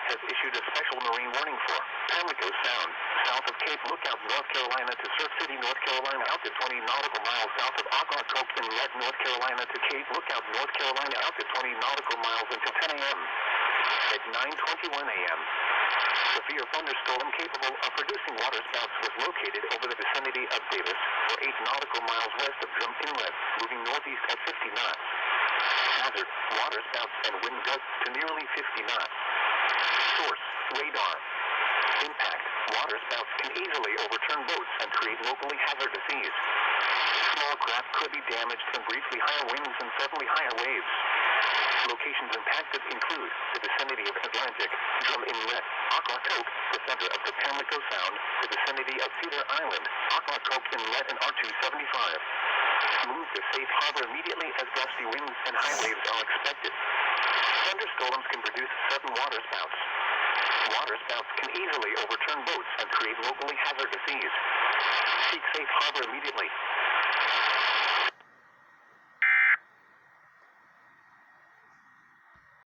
has issued a special marine warning for Pamlico Sound, south of Cape Lookout, North Carolina to Surf City, North Carolina, out to 20 nautical miles south of Ocracoke Inlet, North Carolina to Cape Lookout, North Carolina, out to 20 nautical miles until 10 a.m. At 9:21 a.m., severe thunderstorm capable of producing waterspouts was located over the vicinity of Davis, or 8 nautical miles west of Drum Inlet, moving northeast at 50 knots. Hazard, waterspouts and wind gusts to nearly 50 knots. Source, radar. Impact, waterspouts can easily overturn boats and create locally hazardous seas. Small craft could be damaged from briefly higher winds and suddenly higher waves. Locations impacted include the vicinity of Atlantic, Drum Inlet, Ocracoke, the center of the Pamlico Sound, the vicinity of Cedar Island, Ocracoke Inlet and R275. Move to safe harbor immediately as gusty winds and high waves are expected. Thunderstorms can produce sudden waterspouts. Waterspouts can easily overturn boats and create locally hazardous seas. Seek safe harbor immediately.